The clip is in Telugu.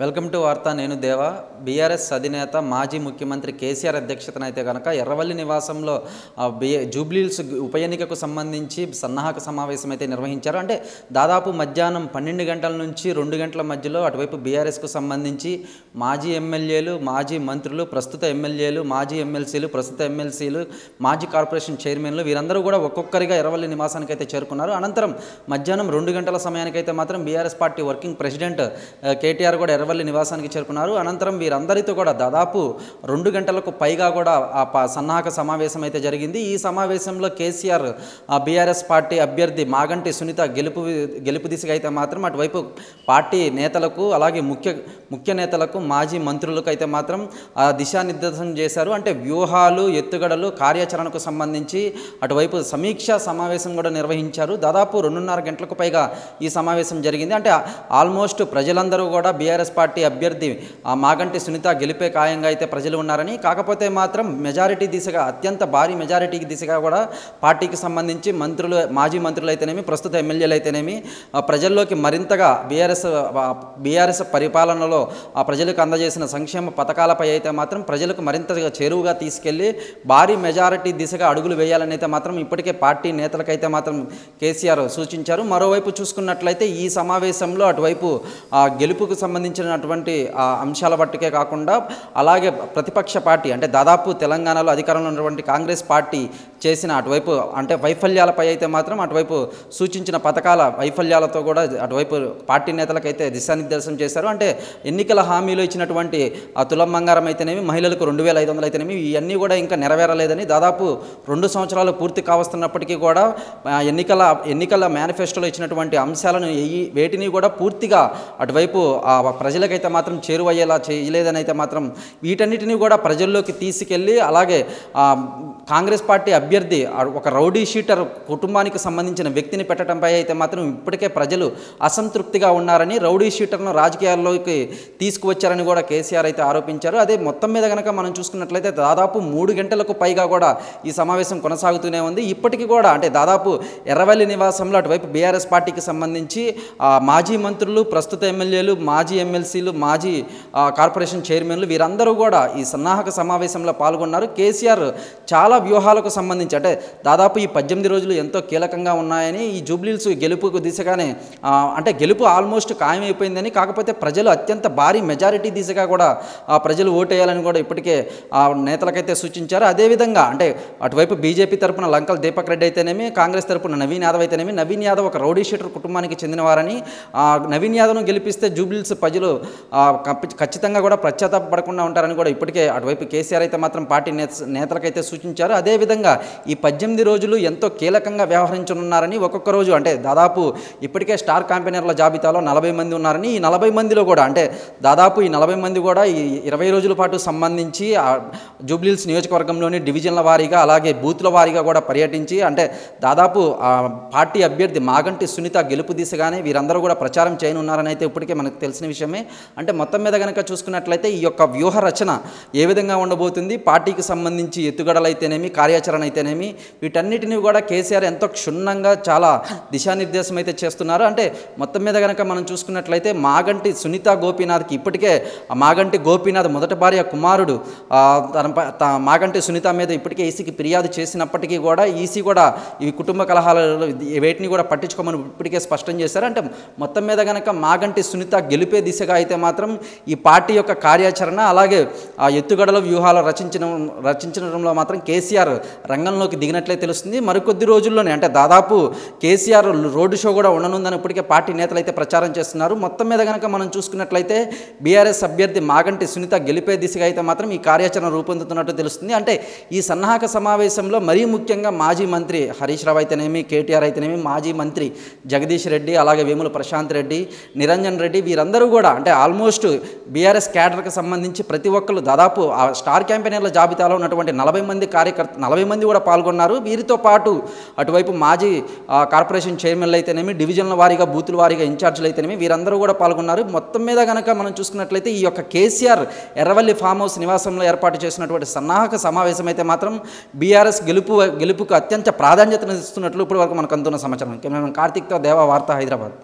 వెల్కమ్ టు వార్తా నేను దేవా. బీఆర్ఎస్ అధినేత మాజీ ముఖ్యమంత్రి కేసీఆర్ అధ్యక్షతన అయితే కనుక ఎర్రవల్లి నివాసంలో జూబ్లీహిల్స్ ఉప ఎన్నికకు సంబంధించి సన్నాహక సమావేశం అయితే నిర్వహించారు. అంటే దాదాపు మధ్యాహ్నం 12 గంటల నుంచి 2 గంటల మధ్యలో అటువైపు బీఆర్ఎస్కు సంబంధించి మాజీ ఎమ్మెల్యేలు, మాజీ మంత్రులు, ప్రస్తుత ఎమ్మెల్యేలు, మాజీ ఎమ్మెల్సీలు, ప్రస్తుత ఎమ్మెల్సీలు, మాజీ కార్పొరేషన్ చైర్మన్లు వీరందరూ కూడా ఒక్కొక్కరిగా ఎర్రవల్లి నివాసానికి అయితే చేరుకున్నారు. అనంతరం మధ్యాహ్నం 2 గంటల సమయానికైతే మాత్రం BRS party working president KTR కూడా ఎర్రవల్లి నివాసానికి చేరుకున్నారు. అనంతరం వీరందరితో కూడా దాదాపు 2 గంటలకు పైగా కూడా సన్నాహక సమావేశం అయితే జరిగింది. ఈ సమావేశంలో కేసీఆర్ బీఆర్ఎస్ పార్టీ అభ్యర్థి మాగంటి సునీత గెలుపు దిశగా అయితే మాత్రం అటువైపు పార్టీ నేతలకు అలాగే ముఖ్య నేతలకు మాజీ మంత్రులకు అయితే మాత్రం దిశానిర్దేశం చేశారు. అంటే వ్యూహాలు, ఎత్తుగడలు, కార్యాచరణకు సంబంధించి అటువైపు సమీక్షా సమావేశం కూడా నిర్వహించారు. దాదాపు 2.5 గంటలకు పైగా ఈ సమావేశం జరిగింది. అంటే ఆల్మోస్ట్ ప్రజలందరూ కూడా బీఆర్ఎస్ పార్టీ అభ్యర్థి మాగంటి సునీత గెలిపే ఖాయంగా అయితే ప్రజలు ఉన్నారని, కాకపోతే మాత్రం మెజారిటీ దిశగా అత్యంత భారీ మెజారిటీ దిశగా కూడా పార్టీకి సంబంధించి మంత్రులు, మాజీ మంత్రులు అయితేనేమి, ప్రస్తుత ఎమ్మెల్యేలు అయితేనేమి ప్రజల్లోకి మరింతగా బీఆర్ఎస్ పరిపాలనలో ప్రజలకు అందజేసిన సంక్షేమ పథకాలపై అయితే మాత్రం ప్రజలకు మరింతగా చేరువుగా తీసుకెళ్లి భారీ మెజారిటీ దిశగా అడుగులు వేయాలని అయితే మాత్రం ఇప్పటికే పార్టీ నేతలకైతే మాత్రం కేసీఆర్ సూచించారు. మరోవైపు చూసుకున్నట్లయితే ఈ సమావేశంలో అటువైపు గెలుపుకు సంబంధించినటువంటి అంశాల బట్టికే కాకుండా అలాగే ప్రతిపక్ష పార్టీ అంటే దాదాపు తెలంగాణలో అధికారంలో ఉన్నటువంటి కాంగ్రెస్ పార్టీ చేసిన అటువైపు అంటే వైఫల్యాలపై అయితే మాత్రం అటువైపు సూచించిన పథకాల వైఫల్యాలతో కూడా అటువైపు పార్టీ నేతలకైతే దిశానిర్దేశం చేశారు. అంటే ఎన్నికల హామీలో ఇచ్చినటువంటి తులం బంగారం అయితేనేమి, మహిళలకు 2,500 అయితేనేమి ఇవన్నీ కూడా ఇంకా నెరవేరలేదని, దాదాపు 2 సంవత్సరాలు పూర్తి కావస్తున్నప్పటికీ కూడా ఎన్నికల మేనిఫెస్టోలో ఇచ్చినటువంటి అంశాలను వేటిని కూడా పూర్తిగా అటువైపు ప్రజలకైతే మాత్రం చేరువయ్యేలా చేయలేదని అయితే మాత్రం వీటన్నిటిని కూడా ప్రజల్లోకి తీసుకెళ్ళి అలాగే కాంగ్రెస్ పార్టీ అభ్యర్థి ఒక రౌడీ షీటర్ కుటుంబానికి సంబంధించిన వ్యక్తిని పెట్టడంపై అయితే మాత్రం ఇప్పటికే ప్రజలు అసంతృప్తిగా ఉన్నారని, రౌడీ షీటర్ను రాజకీయాల్లోకి తీసుకువచ్చారని కూడా కేసీఆర్ అయితే ఆరోపించారు. అదే మొత్తం మీద కనుక మనం చూసుకున్నట్లయితే దాదాపు 3 గంటలకు పైగా కూడా ఈ సమావేశం కొనసాగుతూనే ఉంది. ఇప్పటికీ కూడా అంటే దాదాపు ఎర్రవల్లి నివాసంలో అటువైపు బీఆర్ఎస్ పార్టీకి సంబంధించి మాజీ మంత్రులు, ప్రస్తుత ఎమ్మెల్యేలు, మాజీ ఎమ్మెల్సీలు, మాజీ కార్పొరేషన్ చైర్మన్లు వీరందరూ కూడా ఈ సన్నాహక సమావేశంలో పాల్గొన్నారు. కేసీఆర్ చాలా వ్యూహాలకు సంబంధించి అంటే దాదాపు ఈ 18 రోజులు ఎంతో కీలకంగా ఉన్నాయని, ఈ జూబ్లీహిల్స్ గెలుపుకు దిశగానే అంటే గెలుపు ఆల్మోస్ట్ ఖాయమైపోయిందని, కాకపోతే ప్రజలు అత్యంత భారీ మెజారిటీ దిశగా కూడా ప్రజలు ఓటేయాలని కూడా ఇప్పటికే నేతలకైతే సూచించారు. అదేవిధంగా అంటే అటువైపు బీజేపీ తరపున లంకల దీపక్ రెడ్డి అయితేనేమి, కాంగ్రెస్ తరపున నవీన్ యాదవ్ అయితేనేమి, నవీన్ యాదవ్ ఒక రౌడీ షీటర్ కుటుంబానికి చెందినవారని, నవీన్ యాదవ్ను గెలిపిస్తే జూబ్లీహిల్స్ ప్రజలు ఖచ్చితంగా కూడా పశ్చాత్తాపపడకుండా ఉంటారని కూడా ఇప్పటికే అటువైపు కేసీఆర్ అయితే మాత్రం పార్టీ నేతలకైతే సూచించారు. అదేవిధంగా ఈ 18 రోజులు ఎంతో కీలకంగా వ్యవహరించనున్నారని, ఒక్కొక్క రోజు అంటే దాదాపు ఇప్పటికే స్టార్ క్యాంపెయినర్ల జాబితాలో 40 మంది ఉన్నారని, ఈ 40 మందిలో కూడా అంటే దాదాపు ఈ 40 మంది కూడా ఈ 20 రోజుల పాటు సంబంధించి జూబ్లీహిల్స్ నియోజకవర్గంలోని డివిజన్ల వారీగా అలాగే బూత్ల వారీగా కూడా పర్యటించి అంటే దాదాపు పార్టీ అభ్యర్థి మాగంటి సునీత గెలుపు దిశగానే వీరందరూ కూడా ప్రచారం చేయనున్నారని అయితే ఇప్పటికే మనకు తెలిసిన విషయమే. అంటే మొత్తం మీద కనుక చూసుకున్నట్లయితే ఈ యొక్క వ్యూహ రచన ఏ విధంగా ఉండబోతుంది, పార్టీకి సంబంధించి ఎత్తుగడలు అయితేనేమి, కార్యాచరణ అయితేనేమి వీటన్నిటిని కూడా కేసీఆర్ ఎంతో క్షుణ్ణంగా చాలా దిశానిర్దేశం అయితే చేస్తున్నారు. అంటే మొత్తం మీద కనుక మనం చూసుకున్నట్లయితే మాగంటి సునీత గోపీనాథ్కి ఇప్పటికే మాగంటి గోపీనాథ్ మొదటి భార్య కుమారుడు మాగంటి సునీత మీద ఇప్పటికే ఈసీకి ఫిర్యాదు చేసినప్పటికీ కూడా ఈసీ కూడా ఈ కుటుంబ కలహాలలో వేటిని కూడా పట్టించుకోమని ఇప్పటికే స్పష్టం చేశారు. అంటే మొత్తం మీద కనుక మాగంటి సునీత గెలిపే దిశగా అయితే మాత్రం ఈ పార్టీ యొక్క కార్యాచరణ అలాగే ఎత్తుగడల వ్యూహాలు రచించడంలో మాత్రం కేసీఆర్ రంగంలోకి దిగినట్లే తెలుస్తుంది. మరికొద్ది రోజుల్లోనే అంటే దాదాపు కేసీఆర్ రోడ్డు షో కూడా ఉండనుందని ఇప్పటికే పార్టీ నేతలు అయితే ప్రచారం చేస్తున్నారు. మొత్తం మీద కనుక మనం చూసుకున్నట్లయితే బీఆర్ఎస్ అభ్యర్థి మాగంటి సునీత గెలిపే దిశగా అయితే మాత్రం ఈ కార్యాచరణ రూపొందుతున్నట్టు తెలుస్తుంది. అంటే ఈ సన్నాహక సమావేశంలో మరీ ముఖ్యంగా మాజీ మంత్రి హరీష్ రావు అయితేనేమి, కేటీఆర్ అయితేనేమి, మాజీ మంత్రి జగదీష్ రెడ్డి అలాగే వేముల ప్రశాంత్ రెడ్డి, నిరంజన్ రెడ్డి వీరందరూ కూడా అంటే ఆల్మోస్ట్ బీఆర్ఎస్ క్యాడర్కి సంబంధించి ప్రతి ఒక్కరు దాదాపు ఆ స్టార్ క్యాంపెయినర్ల జాబితాలో ఉన్నటువంటి 40 మంది కూడా పాల్గొన్నారు. వీరితో పాటు అటువైపు మాజీ కార్పొరేషన్ చైర్మన్లు అయితేనేమి, డివిజన్ల వారీగా బూతుల వారీగా ఇన్ఛార్జీలు అయితేనేమి వీరందరూ కూడా పాల్గొన్నారు. మొత్తం మీద కనుక మనం చూసుకున్నట్లయితే ఈ యొక్క కేసీఆర్ ఎర్రవల్లి ఫామ్ హౌస్ నివాసంలో ఏర్పాటు చేసినటువంటి సన్నాహక సమావేశం అయితే మాత్రం బీఆర్ఎస్ గెలుపుకు అత్యంత ప్రాధాన్యతను ఇస్తున్నట్లు ఇప్పటి వరకు మనకు అందుతున్న సమాచారం. కెమెరామెన్ కార్తిక్తో దేవా, వార్తా, హైదరాబాద్.